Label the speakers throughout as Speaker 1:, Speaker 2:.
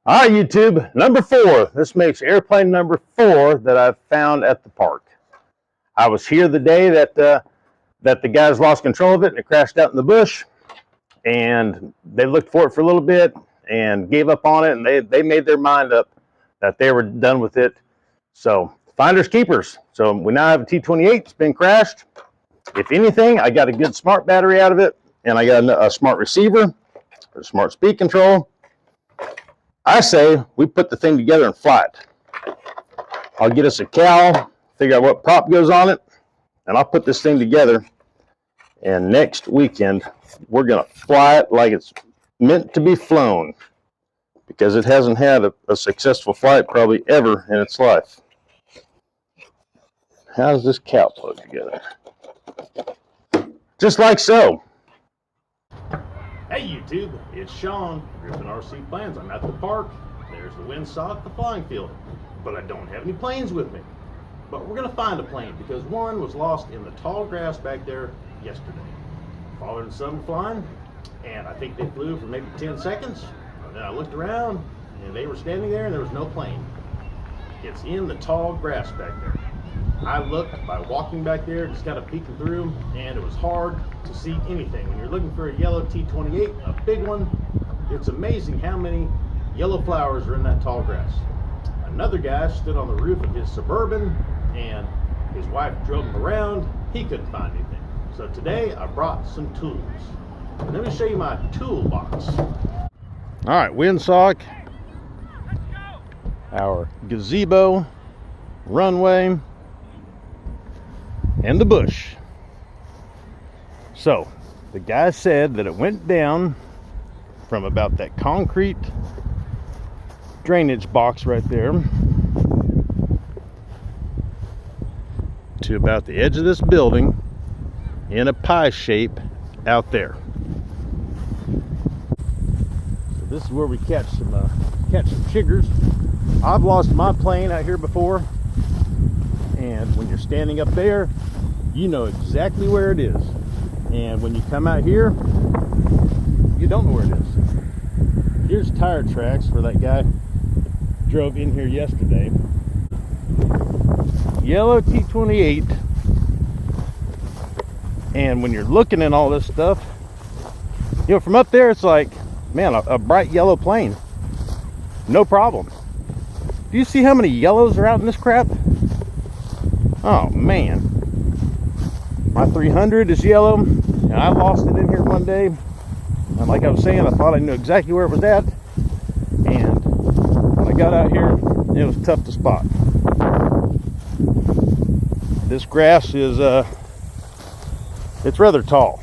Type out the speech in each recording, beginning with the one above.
Speaker 1: All right, YouTube, number 4. This makes airplane number 4 that I've found at the park. I was here the day that the guys lost control of it and it crashed out in the bush. And they looked for it for a little bit and gave up on it. And they made their mind up that they were done with it. So finders keepers. So we now have a T-28. It's been crashed. If anything, I got a good smart battery out of it. And I got a smart receiver, a smart speed control. I say we put the thing together and fly it. I'll get us a cowl, figure out what prop goes on it, and I'll put this thing together. And next weekend, we're going to fly it like it's meant to be flown, because it hasn't had a successful flight probably ever in its life. How does this cowl plug together? Just like so.
Speaker 2: Hey YouTube, it's Sean, Griffin RC Plans. I'm at the park. There's the windsock, the flying field. But I don't have any planes with me. But we're going to find a plane because one was lost in the tall grass back there yesterday. Father and son were flying, and I think they flew for maybe 10 seconds. And then I looked around, and they were standing there, and there was no plane. It's in the tall grass back there. I looked by walking back there, just kind of peeking through, and it was hard to see anything. When you're looking for a yellow T-28, a big one, it's amazing how many yellow flowers are in that tall grass. Another guy stood on the roof of his Suburban, and his wife drove him around. He couldn't find anything. So today I brought some tools. And let me show you my toolbox.
Speaker 1: All right, windsock, our gazebo, runway, and the bush. So the guy said that it went down from about that concrete drainage box right there to about the edge of this building in a pie shape out there. So this is where we catch some chiggers. I've lost my plane out here before, and when you're standing up there, you know exactly where it is. And when you come out here, you don't know where it is. Here's tire tracks where that guy drove in here yesterday. Yellow T-28. And when you're looking at all this stuff, you know, from up there, it's like, man, a bright yellow plane. No problem. Do you see how many yellows are out in this crap? Oh, man. My 300 is yellow, and I lost it in here one day. And like I was saying, I thought I knew exactly where it was at. And when I got out here, it was tough to spot. This grass is, it's rather tall.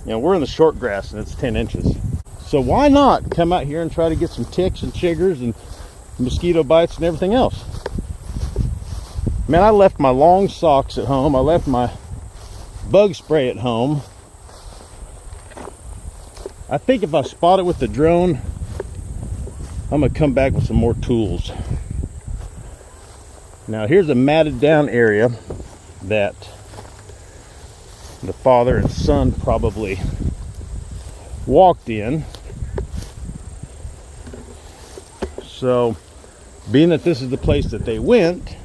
Speaker 1: You know, we're in the short grass, and it's 10 inches. So why not come out here and try to get some ticks and chiggers and mosquito bites and everything else? Man, I left my long socks at home. I left my bug spray at home. I think if I spot it with the drone, I'm gonna come back with some more tools. Now here's a matted down area that the father and son probably walked in. So being that this is the place that they went,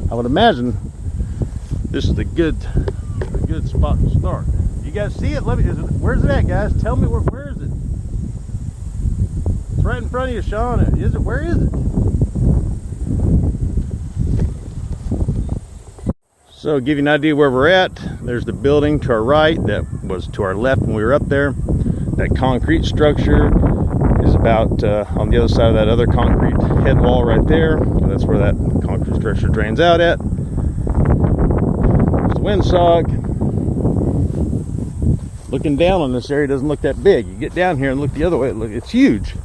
Speaker 1: I would imagine this is a good spot to start. You guys see it? Where's it at, guys? Tell me where is it? It's right in front of you, Sean. Is it? Where is it? So, give you an idea where we're at. There's the building to our right that was to our left when we were up there. That concrete structure is about on the other side of that other concrete head wall right there. And that's where that concrete structure drains out at. There's the windsock. Looking down on this area doesn't look that big. You get down here and look the other way, it's huge.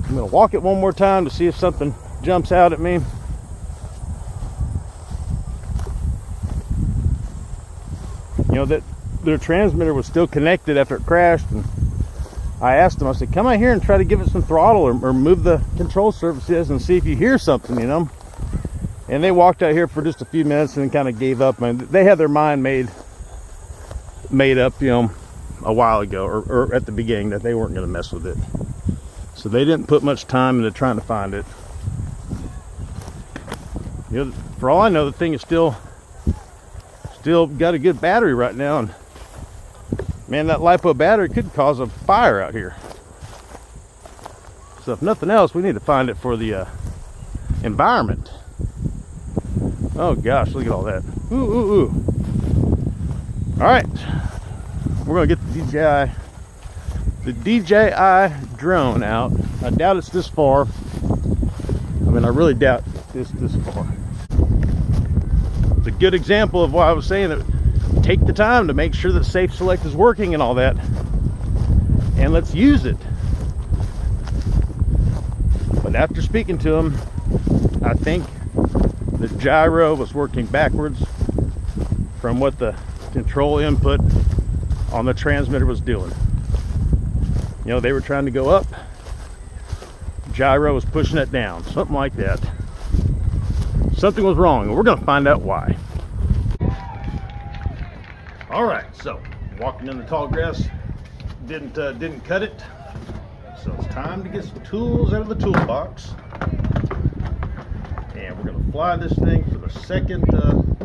Speaker 1: I'm going to walk it one more time to see if something jumps out at me. You know, that their transmitter was still connected after it crashed, and I asked them, I said, come out here and try to give it some throttle or move the control surfaces and see if you hear something, you know. And they walked out here for just a few minutes and then kind of gave up. And they had their mind made up, you know, a while ago, or at the beginning, that they weren't going to mess with it. So they didn't put much time into trying to find it. You know, for all I know, the thing is still got a good battery right now, and man, that LiPo battery could cause a fire out here. So if nothing else, we need to find it for the environment. Oh gosh, look at all that. Ooh, ooh, ooh. All right, we're gonna get the DJI drone out. I doubt it's this far. I mean, I really doubt it's this far. It's a good example of why I was saying that take the time to make sure that Safe Select is working and all that, and let's use it. But after speaking to him, I think the gyro was working backwards from what the control input on the transmitter was doing. You know, they were trying to go up, gyro was pushing it down, something like that. Something was wrong, and we're going to find out why. All right, so walking in the tall grass didn't cut it, so it's time to get some tools out of the toolbox, and we're going to fly this thing for the second time.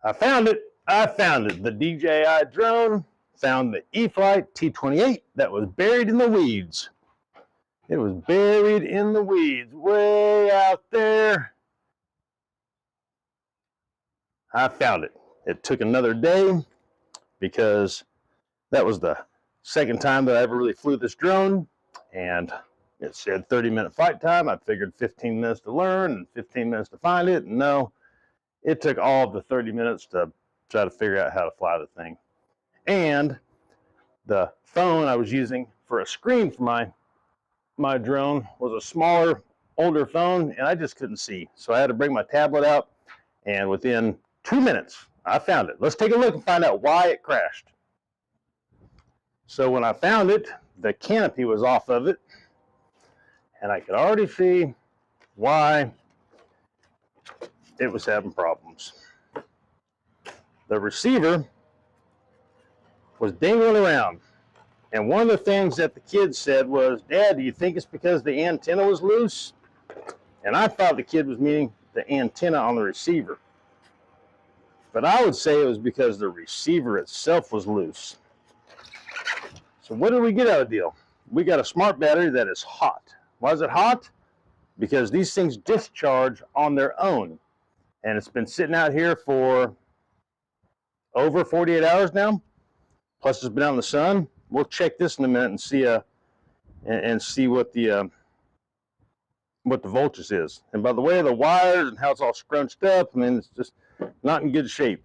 Speaker 1: I found it. The DJI drone found the E-Flite T-28 that was buried in the weeds. It was buried in the weeds way out there. I found it. It took another day because that was the second time that I ever really flew this drone, and it said 30-minute flight time. I figured 15 minutes to learn and 15 minutes to find it. And no, it took all of the 30 minutes to try to figure out how to fly the thing. And The phone I was using for a screen for my drone was a smaller, older phone, and I just couldn't see. So I had to bring my tablet out, and within 2 minutes, I found it. Let's take a look and find out why it crashed. So when I found it, the canopy was off of it, and I could already see why it was having problems. The receiver was dangling around. And one of the things that the kid said was, "Dad, do you think it's because the antenna was loose?" And I thought the kid was meaning the antenna on the receiver. But I would say it was because the receiver itself was loose. So what did we get out of the deal? We got a smart battery that is hot. Why is it hot? Because these things discharge on their own. And it's been sitting out here for over 48 hours now. Plus it's been out in the sun. We'll check this in a minute and see what the voltage is. And by the way of the wires and how it's all scrunched up, I mean, it's just not in good shape.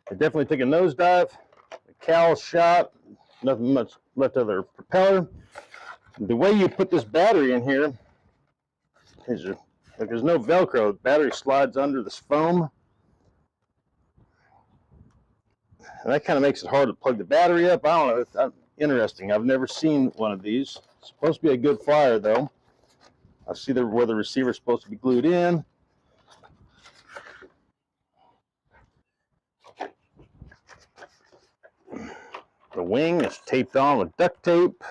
Speaker 1: It definitely took a nosedive. The cow's shot. Nothing much left of the propeller. The way you put this battery in here is if there's no Velcro, the battery slides under this foam. And that kind of makes it hard to plug the battery up. I don't know. It's interesting. I've never seen one of these. It's supposed to be a good flyer, though. I see where the receiver is supposed to be glued in. The wing is taped on with duct tape.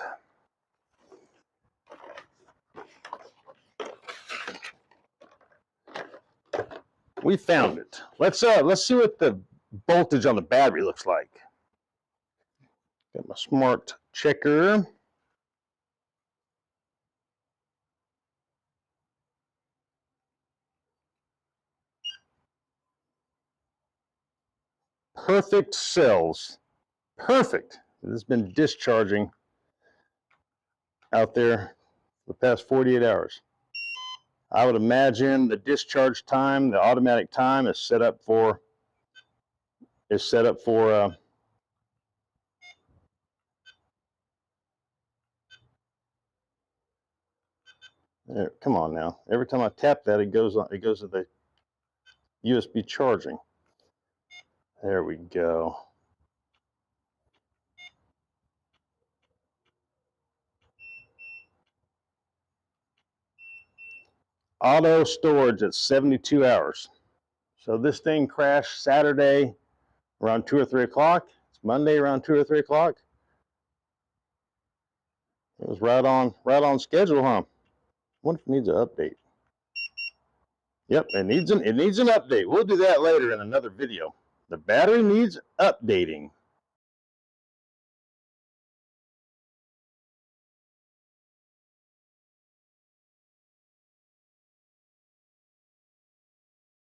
Speaker 1: We found it. Let's see what the voltage on the battery looks like. Got my smart checker. Perfect cells. Perfect. It has been discharging out there for the past 48 hours. I would imagine the discharge time, the automatic time, is set up for there, come on now. Every time I tap that, it goes on. It goes to the USB charging. There we go. Auto storage at 72 hours. So this thing crashed Saturday around 2 or 3 o'clock. It's Monday around 2 or 3 o'clock. It was right on schedule, huh? I wonder if it needs an update. Yep, it needs an update. We'll do that later in another video. The battery needs updating.